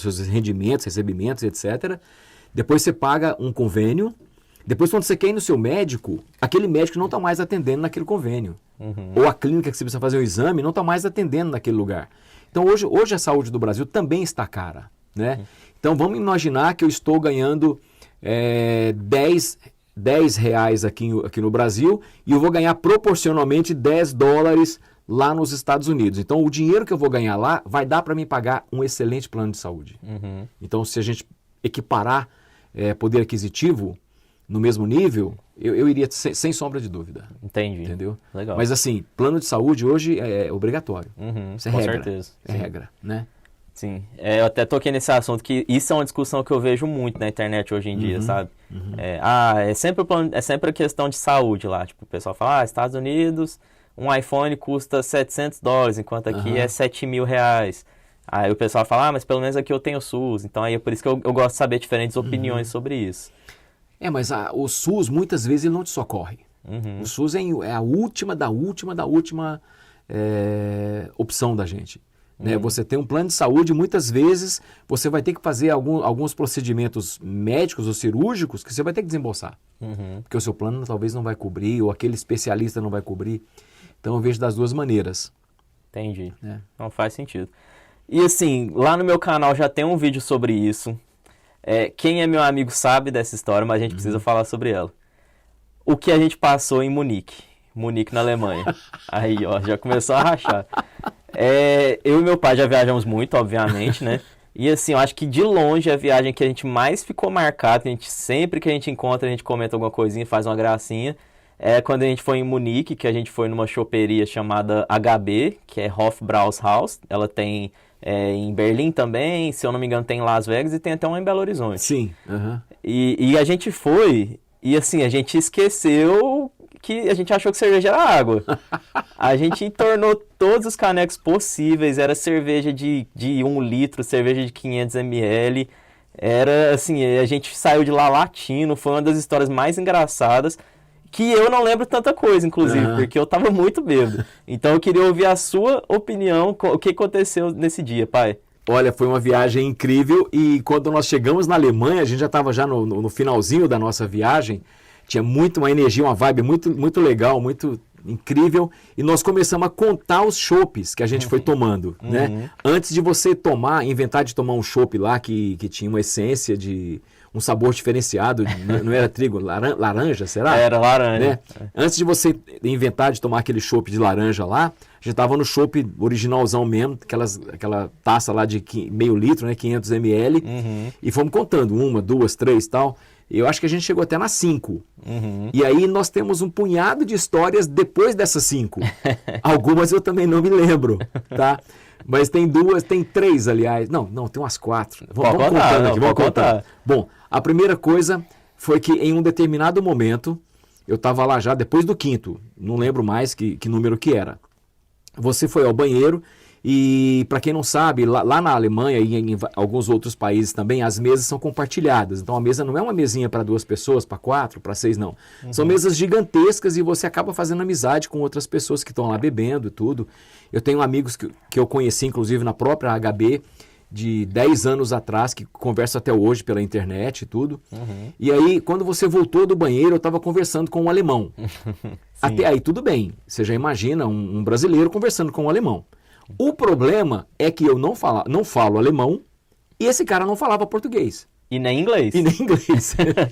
seus rendimentos, recebimentos, etc. Depois você paga um convênio. Depois, quando você quer ir no seu médico, aquele médico não está mais atendendo naquele convênio. Ou a clínica que você precisa fazer o exame não está mais atendendo naquele lugar. Então, hoje a saúde do Brasil também está cara. Né? Então, vamos imaginar que eu estou ganhando 10 reais aqui no Brasil e eu vou ganhar proporcionalmente $10 lá nos Estados Unidos. Então, o dinheiro que eu vou ganhar lá vai dar para mim pagar um excelente plano de saúde. Então, se a gente equiparar poder aquisitivo no mesmo nível, eu iria sem sombra de dúvida. Entendi. Entendeu? Legal. Mas assim, plano de saúde hoje é obrigatório. Isso é com regra. certeza. É regra, né? Sim, eu até toquei nesse assunto, que isso é uma discussão que eu vejo muito na internet hoje em dia, sabe? É sempre a questão de saúde lá, tipo, o pessoal fala, Estados Unidos, um iPhone custa $700, enquanto aqui é R$7.000. Aí o pessoal fala, mas pelo menos aqui eu tenho SUS, então aí é por isso que eu gosto de saber diferentes opiniões sobre isso. Mas o SUS, muitas vezes, ele não te socorre. O SUS é a última opção da gente. Né? Você tem um plano de saúde, muitas vezes você vai ter que fazer alguns procedimentos médicos ou cirúrgicos que você vai ter que desembolsar. Porque o seu plano talvez não vai cobrir, ou aquele especialista não vai cobrir. Então eu vejo das duas maneiras. Entendi. Não faz sentido. E assim, lá no meu canal já tem um vídeo sobre isso. Quem é meu amigo sabe dessa história, mas a gente precisa falar sobre ela. O que a gente passou em Munique, na Alemanha. Aí, ó, já começou a rachar. Eu e meu pai já viajamos muito, obviamente, né? E assim, eu acho que de longe a viagem que a gente mais ficou marcada, sempre que a gente encontra, a gente comenta alguma coisinha, faz uma gracinha, quando a gente foi em Munique, que a gente foi numa choperia chamada HB, que é Hofbrauhaus. Ela tem em Berlim também, se eu não me engano tem em Las Vegas e tem até uma em Belo Horizonte. Sim. E a gente foi, e assim, a gente esqueceu que a gente achou que cerveja era água. A gente entornou todos os canecos possíveis, era cerveja de 1 litro, cerveja de 500 ml, era assim, a gente saiu de lá latindo, foi uma das histórias mais engraçadas, que eu não lembro tanta coisa, inclusive, porque eu tava muito bêbado. Então eu queria ouvir a sua opinião, o que aconteceu nesse dia, pai. Olha, foi uma viagem incrível e quando nós chegamos na Alemanha, a gente já estava já no finalzinho da nossa viagem, tinha uma energia, uma vibe muito legal, muito incrível, e nós começamos a contar os chopes que a gente foi tomando, né? Antes de você inventar de tomar um chopp lá que tinha uma essência um sabor diferenciado, não era trigo, laranja, será? Era laranja. Né? Antes de você inventar de tomar aquele chopp de laranja lá, a gente tava no chopp originalzão mesmo, aquela taça lá de meio litro, né, 500 ml, e fomos contando, 1, 2, 3 e tal. Eu acho que a gente chegou até nas 5. E aí nós temos um punhado de histórias depois dessas 5. Algumas eu também não me lembro, tá? Mas tem 2, tem 3, aliás. Não, tem umas 4. Vamos contando aqui, vamos contar. Bom, a primeira coisa foi que em um determinado momento, eu estava lá já depois do 5º, não lembro mais que número que era. Você foi ao banheiro e, para quem não sabe, lá na Alemanha e em alguns outros países também, as mesas são compartilhadas. Então a mesa não é uma mesinha para 2 pessoas, para 4, para 6, não. São mesas gigantescas e você acaba fazendo amizade com outras pessoas que estão lá bebendo e tudo. Eu tenho amigos que eu conheci, inclusive, na própria HB, de 10 anos atrás, que converso até hoje pela internet e tudo. E aí, quando você voltou do banheiro, eu estava conversando com um alemão. Até aí, tudo bem. Você já imagina um brasileiro conversando com um alemão. O problema é que eu não falo alemão e esse cara não falava português. E nem inglês.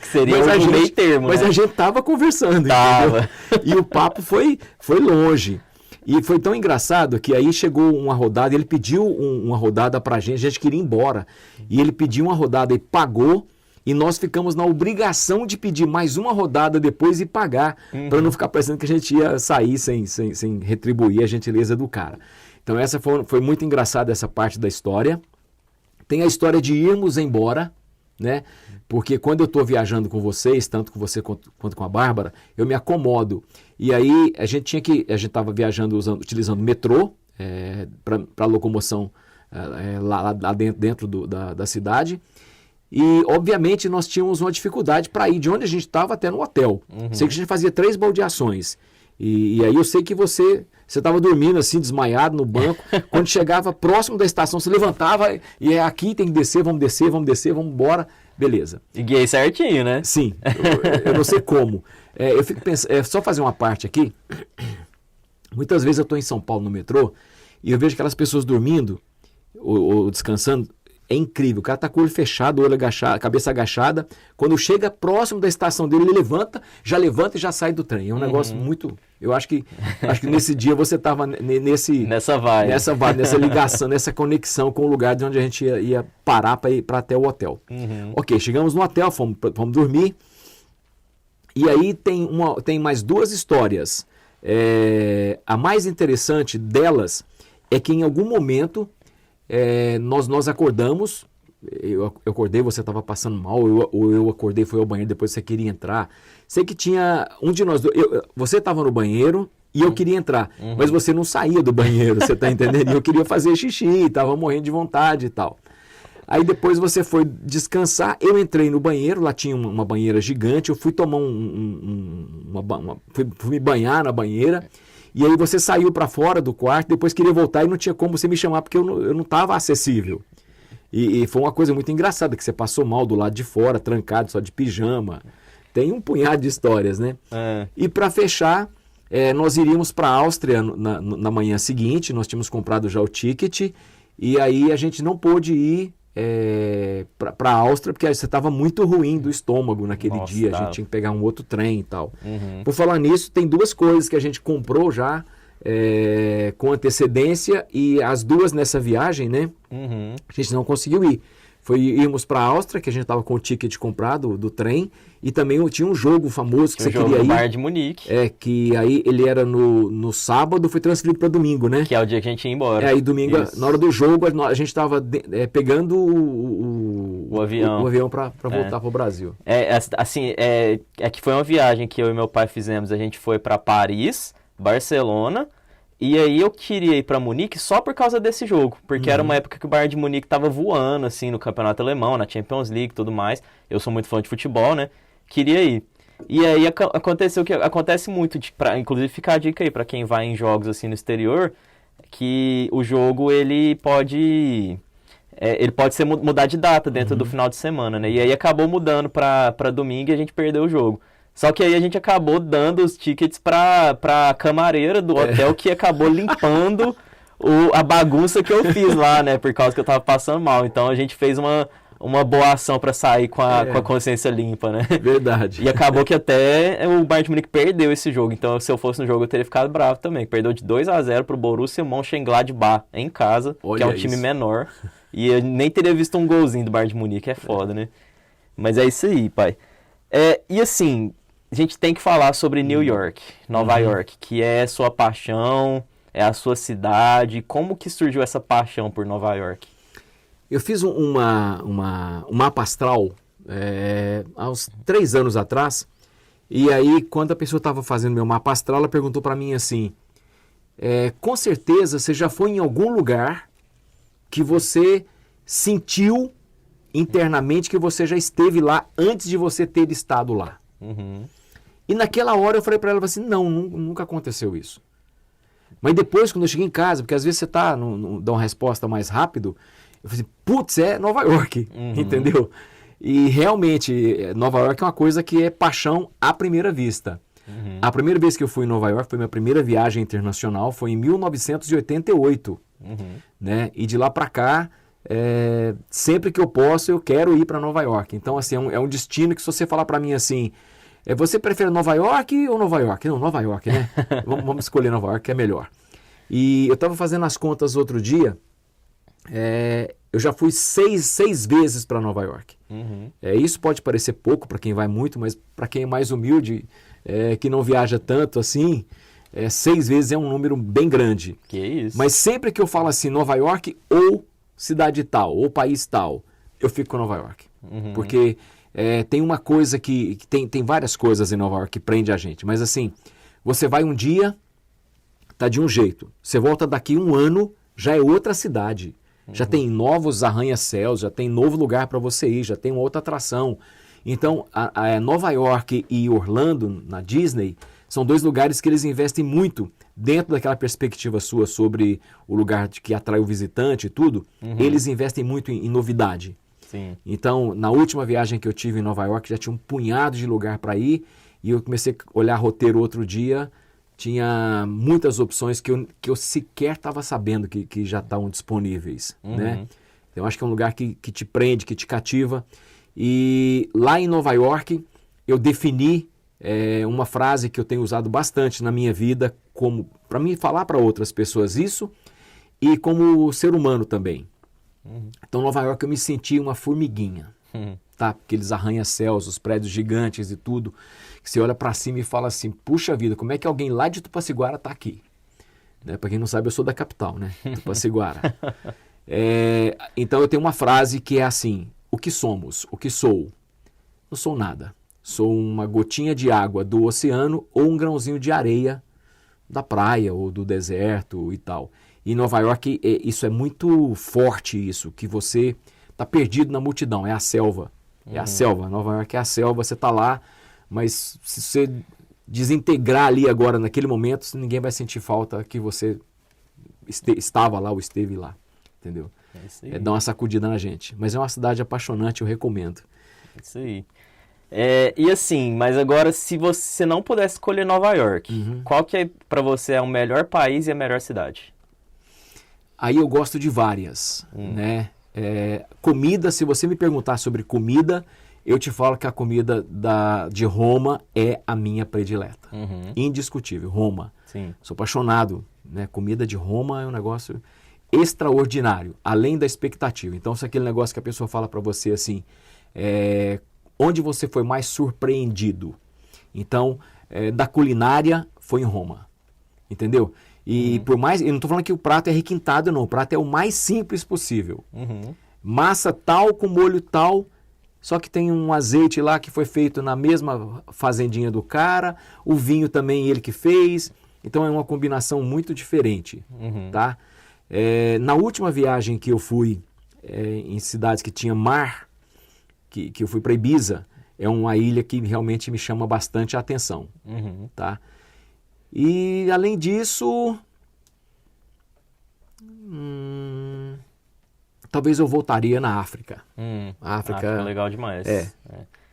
Seria um meio termo, mas né? a gente tava conversando, Tava. Entendeu? E o papo foi longe. E foi tão engraçado que aí chegou uma rodada, ele pediu uma rodada pra gente, a gente queria ir embora. E ele pediu uma rodada e pagou, e nós ficamos na obrigação de pedir mais uma rodada depois e pagar, para não ficar parecendo que a gente ia sair sem retribuir a gentileza do cara. Então essa foi muito engraçada, essa parte da história. Tem a história de irmos embora, né? Porque quando eu estou viajando com vocês, tanto com você quanto com a Bárbara, eu me acomodo. E aí a gente estava viajando utilizando metrô para locomoção lá dentro da cidade. E obviamente nós tínhamos uma dificuldade para ir de onde a gente estava até no hotel. Sei que a gente fazia 3 baldeações. E aí eu sei que você estava dormindo assim, desmaiado no banco. Quando chegava próximo da estação, você levantava e aqui tem que descer, vamos embora. Beleza. E guiei certinho, né? Sim, eu não sei como. Eu fico pensando, só fazer uma parte aqui. Muitas vezes eu estou em São Paulo no metrô e eu vejo aquelas pessoas dormindo ou descansando. É incrível, o cara tá com o olho fechado, olho agachado, cabeça agachada. Quando chega próximo da estação dele, ele levanta e já sai do trem. É um negócio muito... Eu acho que nesse dia você estava nessa vibe, nessa ligação, nessa conexão com o lugar de onde a gente ia parar para ir para até o hotel. Ok, chegamos no hotel, fomos dormir. E aí tem mais 2 histórias. A mais interessante delas é que em algum momento... nós acordamos, eu acordei, você estava passando mal, ou eu acordei, fui ao banheiro, depois você queria entrar. Sei que tinha um de nós dois, você estava no banheiro e eu queria entrar, mas você não saía do banheiro, você está entendendo? E eu queria fazer xixi, estava morrendo de vontade e tal. Aí depois você foi descansar, eu entrei no banheiro, lá tinha uma banheira gigante, eu fui tomar fui me banhar na banheira. E aí você saiu para fora do quarto, depois queria voltar e não tinha como você me chamar porque eu não estava acessível. E foi uma coisa muito engraçada, que você passou mal do lado de fora, trancado, só de pijama. Tem um punhado de histórias, né? E para fechar, nós iríamos para a Áustria na manhã seguinte, nós tínhamos comprado já o ticket, e aí a gente não pôde ir para a Áustria, porque você estava muito ruim do estômago naquele dia, a gente tinha que pegar um outro trem e tal. Por falar nisso, tem 2 coisas que a gente comprou já com antecedência, e as 2 nessa viagem, né? A gente não conseguiu ir. Foi irmos para a Áustria, que a gente estava com o ticket comprado do trem, e também tinha um jogo famoso que você queria ir. O Bayern de Munique. Que aí ele era no sábado, foi transferido para domingo, né? Que é o dia que a gente ia embora. Aí domingo, na hora do jogo, a gente estava pegando o avião para voltar para o Brasil. Que foi uma viagem que eu e meu pai fizemos. A gente foi para Paris, Barcelona, e aí eu queria ir para Munique só por causa desse jogo, porque era uma época que o Bayern de Munique estava voando assim no campeonato alemão, na Champions League e tudo mais. Eu sou muito fã de futebol, né? Queria ir. E aí aconteceu o que acontece muito, inclusive fica a dica aí para quem vai em jogos assim no exterior, que o jogo ele pode ser mudar de data dentro do final de semana, né? E aí acabou mudando para domingo e a gente perdeu o jogo. Só que aí a gente acabou dando os tickets pra camareira do hotel, que acabou limpando a bagunça que eu fiz lá, né? Por causa que eu tava passando mal. Então a gente fez uma uma boa ação para sair com a consciência limpa, né? Verdade. E acabou que até o Bayern de Munique perdeu esse jogo. Então, se eu fosse no jogo, eu teria ficado bravo também. Perdeu de 2-0 pro Borussia Mönchengladbach em casa, Olha que é um time menor. E eu nem teria visto um golzinho do Bayern de Munique, é foda, né? Mas é isso aí, pai. E assim, a gente tem que falar sobre New York, Nova York, que é sua paixão, é a sua cidade. Como que surgiu essa paixão por Nova York? Eu fiz um mapa astral há uns 3 anos atrás, e aí quando a pessoa estava fazendo meu mapa astral, ela perguntou para mim assim, com certeza você já foi em algum lugar que você sentiu internamente que você já esteve lá antes de você ter estado lá. E naquela hora eu falei para ela assim, não, nunca aconteceu isso. Mas depois, quando eu cheguei em casa, porque às vezes você dá uma resposta mais rápido, eu falei assim, putz, é Nova York, entendeu? E realmente, Nova York é uma coisa que é paixão à primeira vista. A primeira vez que eu fui em Nova York, foi minha primeira viagem internacional, foi em 1988. Né? E de lá para cá, sempre que eu posso, eu quero ir para Nova York. Então, assim, é um destino que se você falar para mim assim, você prefere Nova York ou Nova York? Não, Nova York, né? Vamos escolher Nova York, que é melhor. E eu estava fazendo as contas outro dia, eu já fui 6 vezes para Nova York. Isso pode parecer pouco para quem vai muito, mas para quem é mais humilde, que não viaja tanto assim, 6 vezes é um número bem grande. Que isso? Mas sempre que eu falo assim, Nova York ou cidade tal, ou país tal, eu fico com Nova York. Porque tem uma coisa que tem várias coisas em Nova York que prende a gente. Mas assim, você vai um dia, tá de um jeito. Você volta daqui 1 ano, já é outra cidade. Já tem novos arranha-céus, já tem novo lugar para você ir, já tem uma outra atração. Então, a Nova York e Orlando, na Disney, são 2 lugares que eles investem muito dentro daquela perspectiva sua sobre o lugar que atrai o visitante e tudo. Eles investem muito em novidade. Sim. Então, na última viagem que eu tive em Nova York, já tinha um punhado de lugar para ir. E eu comecei a olhar roteiro outro dia. Tinha muitas opções que eu sequer estava sabendo que já estavam disponíveis. Né? Então, acho que é um lugar que te prende, que te cativa. E lá em Nova York, eu defini uma frase que eu tenho usado bastante na minha vida, como para mim falar para outras pessoas isso, e como ser humano também. Então, em Nova York, eu me senti uma formiguinha. Tá? Aqueles arranha-céus, os prédios gigantes e tudo, que você olha para cima e fala assim, puxa vida, como é que alguém lá de Tupaciguara está aqui? Né? Para quem não sabe, eu sou da capital, né? Tupaciguara. Então, eu tenho uma frase que é assim, o que somos? O que sou? Não sou nada. Sou uma gotinha de água do oceano ou um grãozinho de areia da praia ou do deserto e tal. E em Nova York, isso é muito forte isso, que você está perdido na multidão, é a selva. É a selva, Nova York é a selva, você está lá, mas se você desintegrar ali agora, naquele momento, ninguém vai sentir falta que você estava lá ou esteve lá, entendeu? Dá uma sacudida na gente. Mas é uma cidade apaixonante, eu recomendo. Isso aí. E assim, mas agora se você não pudesse escolher Nova York, qual que para você é o melhor país e a melhor cidade? Aí eu gosto de várias, né? Comida, se você me perguntar sobre comida, eu te falo que a comida de Roma é a minha predileta. Indiscutível, Roma. Sim. Sou apaixonado, né? Comida de Roma é um negócio extraordinário, além da expectativa. Então, se aquele negócio que a pessoa fala para você assim, onde você foi mais surpreendido? Então, da culinária, foi em Roma, entendeu? E por mais, eu não estou falando que o prato é requintado, não. O prato é o mais simples possível. Massa tal, com molho tal, só que tem um azeite lá que foi feito na mesma fazendinha do cara, o vinho também ele que fez. Então é uma combinação muito diferente, tá? Na última viagem que eu fui em cidades que tinha mar, que eu fui para Ibiza, é uma ilha que realmente me chama bastante a atenção, tá? E, além disso, talvez eu voltaria na África. África é legal demais.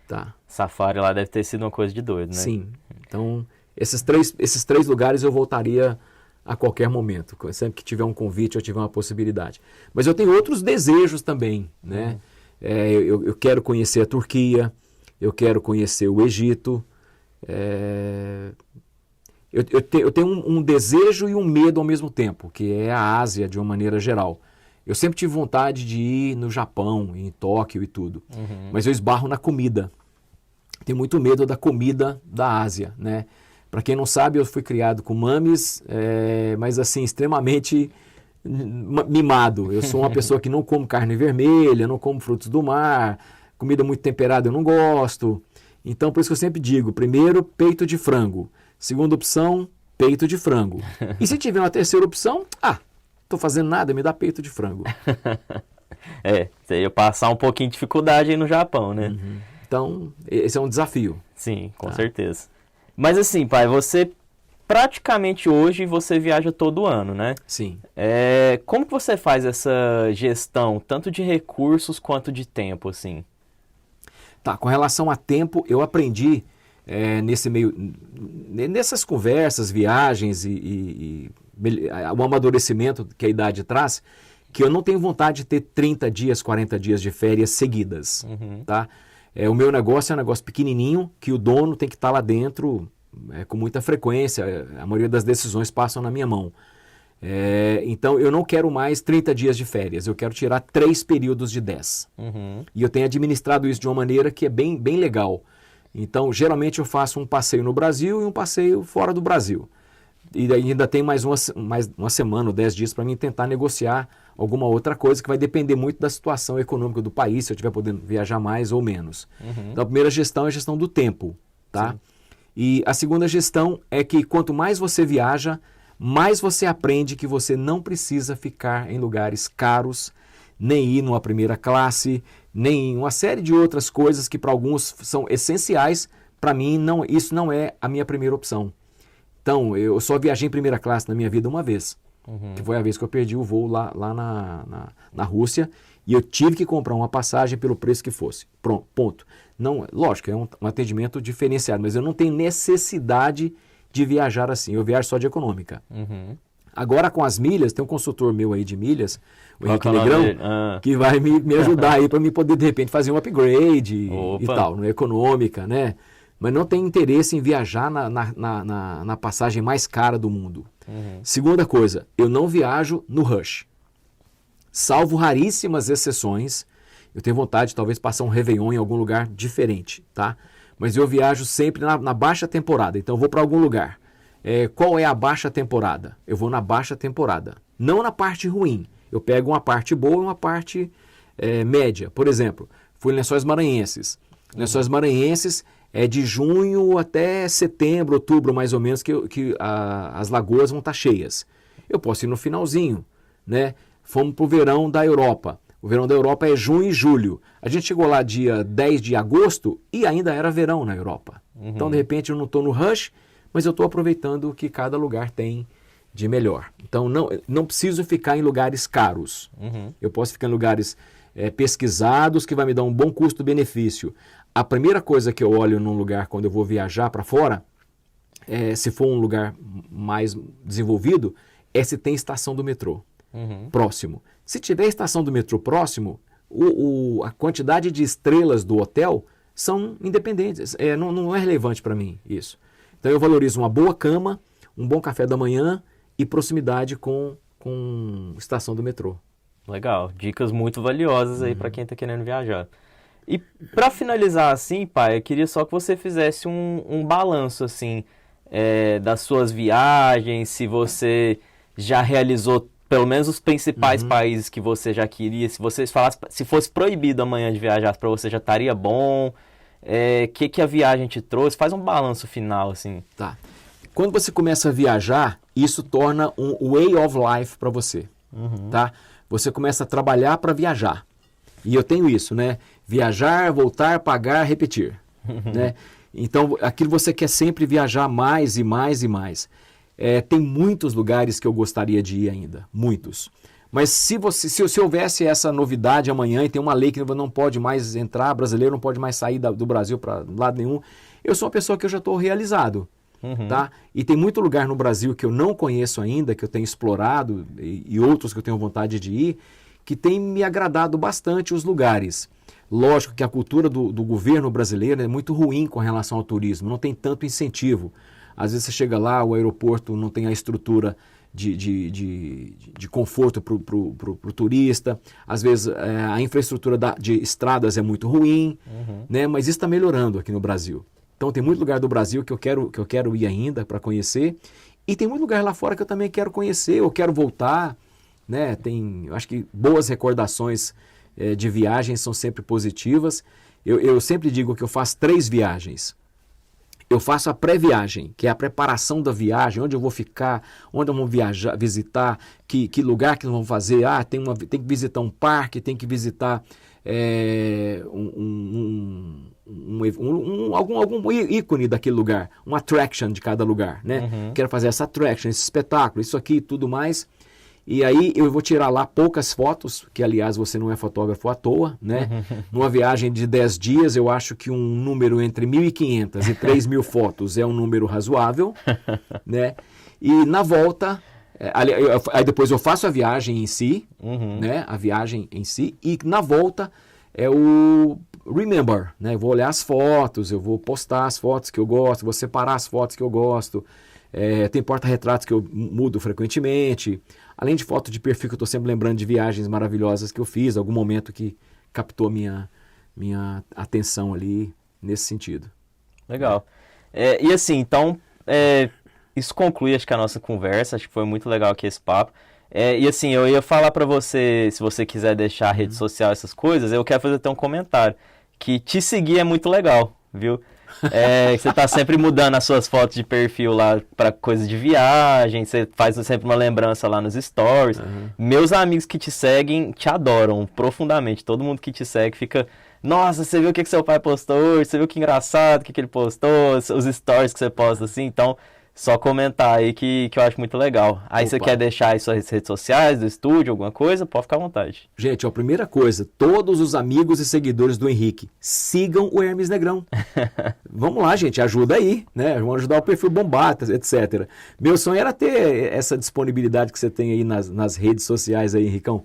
Tá. Safari lá deve ter sido uma coisa de doido, né? Sim. Então, esses três lugares eu voltaria a qualquer momento. Sempre que tiver um convite ou tiver uma possibilidade. Mas eu tenho outros desejos também, né? Eu quero conhecer a Turquia, eu quero conhecer o Egito. Eu tenho um desejo e um medo ao mesmo tempo, que é a Ásia de uma maneira geral. Eu sempre tive vontade de ir no Japão, em Tóquio e tudo, mas eu esbarro na comida. Tenho muito medo da comida da Ásia, né? Para quem não sabe, eu fui criado com mames, mas assim, extremamente mimado. Eu sou uma pessoa que não como carne vermelha, não como frutos do mar, comida muito temperada eu não gosto. Então, por isso que eu sempre digo, primeiro, peito de frango. Segunda opção, peito de frango. E se tiver uma terceira opção, tô fazendo nada, me dá peito de frango. Você ia passar um pouquinho de dificuldade aí no Japão, né? Então, esse é um desafio. Sim, com certeza. Mas assim, pai, você praticamente hoje você viaja todo ano, né? Sim. Como que você faz essa gestão, tanto de recursos quanto de tempo, assim? Tá, com relação a tempo, eu aprendi nessas conversas, viagens e o amadurecimento que a idade traz, que eu não tenho vontade de ter 30 dias, 40 dias de férias seguidas, tá? O meu negócio é um negócio pequenininho, que o dono tem que estar lá dentro com muita frequência, a maioria das decisões passam na minha mão. Então, eu não quero mais 30 dias de férias, eu quero tirar 3 períodos de 10. E eu tenho administrado isso de uma maneira que é bem, bem legal. Então, geralmente eu faço um passeio no Brasil e um passeio fora do Brasil. E ainda tem mais uma semana ou 10 dias para mim tentar negociar alguma outra coisa que vai depender muito da situação econômica do país, se eu estiver podendo viajar mais ou menos. Então, a primeira gestão é a gestão do tempo, tá? Sim. E a segunda gestão é que quanto mais você viaja, mais você aprende que você não precisa ficar em lugares caros, nem ir numa primeira classe, nem em uma série de outras coisas que para alguns são essenciais. Para mim, isso não é a minha primeira opção. Então, eu só viajei em primeira classe na minha vida uma vez, que foi a vez que eu perdi o voo lá na Rússia, e eu tive que comprar uma passagem pelo preço que fosse. Pronto, ponto. Não, lógico, é um atendimento diferenciado, mas eu não tenho necessidade de viajar assim, eu viajo só de econômica. Agora com as milhas, tem um consultor meu aí de milhas, o Henrique Negrão, que vai me ajudar aí para mim poder de repente fazer um upgrade e tal, no econômica, né? Mas não tem interesse em viajar na passagem mais cara do mundo. Segunda coisa, eu não viajo no rush. Salvo raríssimas exceções, eu tenho vontade de talvez passar um Réveillon em algum lugar diferente, tá? Mas eu viajo sempre na baixa temporada, então eu vou para algum lugar. Qual é a baixa temporada? Eu vou na baixa temporada, não na parte ruim. Eu pego uma parte boa e uma parte média. Por exemplo, fui em Lençóis Maranhenses. Lençóis Maranhenses é de junho até setembro, outubro, mais ou menos, que as lagoas vão estar cheias. Eu posso ir no finalzinho, né? Fomos para o verão da Europa. O verão da Europa é junho e julho. A gente chegou lá dia 10 de agosto e ainda era verão na Europa. Então, de repente, eu não estou no rush, mas eu estou aproveitando o que cada lugar tem de melhor. Então, não preciso ficar em lugares caros. Eu posso ficar em lugares pesquisados, que vai me dar um bom custo-benefício. A primeira coisa que eu olho num lugar quando eu vou viajar para fora, se for um lugar mais desenvolvido, é se tem estação do metrô próximo. Se tiver estação do metrô próximo, a quantidade de estrelas do hotel são independentes. Não é relevante para mim isso. Então eu valorizo uma boa cama, um bom café da manhã e proximidade com estação do metrô. Legal, dicas muito valiosas aí para quem está querendo viajar. E para finalizar assim, pai, eu queria só que você fizesse um balanço assim das suas viagens, se você já realizou pelo menos os principais países que você já queria, se fosse proibido amanhã de viajar para você já estaria bom, que a viagem te trouxe, faz um balanço final assim. Tá. Quando você começa a viajar, isso torna um way of life para você, tá? Você começa a trabalhar para viajar. E eu tenho isso, né? Viajar, voltar, pagar, repetir. Né? Então, aquilo você quer sempre viajar mais e mais e mais. Tem muitos lugares que eu gostaria de ir ainda. Muitos. Mas se houvesse essa novidade amanhã e tem uma lei que não pode mais entrar, brasileiro não pode mais sair do Brasil para lado nenhum, eu sou uma pessoa que eu já estou realizado. Tá? E tem muito lugar no Brasil que eu não conheço ainda, que eu tenho explorado, e outros que eu tenho vontade de ir, que tem me agradado bastante os lugares. Lógico que a cultura do governo brasileiro é muito ruim com relação ao turismo, não tem tanto incentivo. Às vezes você chega lá, o aeroporto não tem a estrutura de conforto para o turista, às vezes a infraestrutura de estradas é muito ruim, né? Mas isso está melhorando aqui no Brasil. Então tem muito lugar do Brasil que eu quero ir ainda para conhecer, e tem muito lugar lá fora que eu também quero conhecer, eu quero voltar, né? Eu acho que boas recordações de viagens são sempre positivas. Eu sempre digo que eu faço 3 viagens. Eu faço a pré-viagem, que é a preparação da viagem, onde eu vou ficar, onde eu vou viajar, visitar, que lugar que nós vamos fazer. Tem que visitar um parque, tem que visitar algum ícone daquele lugar, um attraction de cada lugar, né? Quero fazer essa attraction, esse espetáculo, isso aqui e tudo mais. E aí eu vou tirar lá poucas fotos, que aliás você não é fotógrafo à toa, né? Numa viagem de 10 dias, eu acho que um número entre 1.500 e 3.000 fotos é um número razoável, né? E na volta, aí depois eu faço a viagem em si, né? A viagem em si, e na volta é o remember, né? Eu vou olhar as fotos, eu vou postar as fotos que eu gosto, vou separar as fotos que eu gosto. Tem porta-retratos que eu mudo frequentemente. Além de foto de perfil, que eu estou sempre lembrando de viagens maravilhosas que eu fiz, algum momento que captou minha atenção ali nesse sentido. Legal. E assim, então, isso conclui, acho que a nossa conversa, acho que foi muito legal aqui esse papo. E assim, eu ia falar para você, se você quiser deixar a rede social, essas coisas, eu quero fazer até um comentário, que te seguir é muito legal, viu? Você tá sempre mudando as suas fotos de perfil lá para coisa de viagem, você faz sempre uma lembrança lá nos stories. Meus amigos que te seguem te adoram profundamente. Todo mundo que te segue fica: nossa, você viu o que seu pai postou hoje? Você viu que engraçado o que ele postou? Os stories que você posta assim. Então, só comentar aí que eu acho muito legal. Aí você quer deixar aí suas redes sociais, do estúdio, alguma coisa? Pode ficar à vontade. Gente, a primeira coisa, todos os amigos e seguidores do Henrique, sigam o Hermes Negrão. Vamos lá, gente, ajuda aí, né? Vamos ajudar o perfil Bombata, etc. Meu sonho era ter essa disponibilidade que você tem aí nas redes sociais aí, Henricão.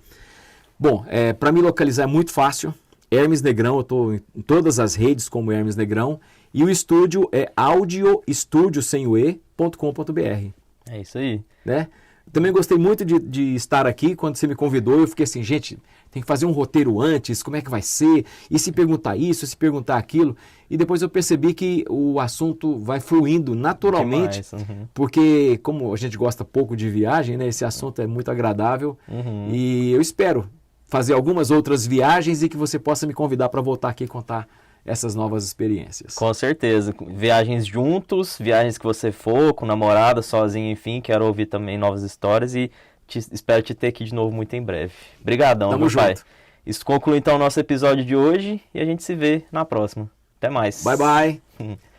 Bom, para me localizar é muito fácil. Hermes Negrão, eu estou em todas as redes como Hermes Negrão. E o estúdio é audioestúdio.com.br. É isso aí. Né? Também gostei muito de estar aqui. Quando você me convidou, eu fiquei assim, gente, tem que fazer um roteiro antes, como é que vai ser? E se perguntar isso, se perguntar aquilo. E depois eu percebi que o assunto vai fluindo naturalmente, porque como a gente gosta pouco de viagem, né, esse assunto é muito agradável. E eu espero fazer algumas outras viagens e que você possa me convidar para voltar aqui e contar essas novas experiências. Com certeza. Viagens juntos, viagens que você for, com namorada, sozinho, enfim. Quero ouvir também novas histórias e espero te ter aqui de novo muito em breve. Obrigadão, Tamo meu junto. pai. Isso conclui então o nosso episódio de hoje e a gente se vê na próxima. Até mais. Bye, bye.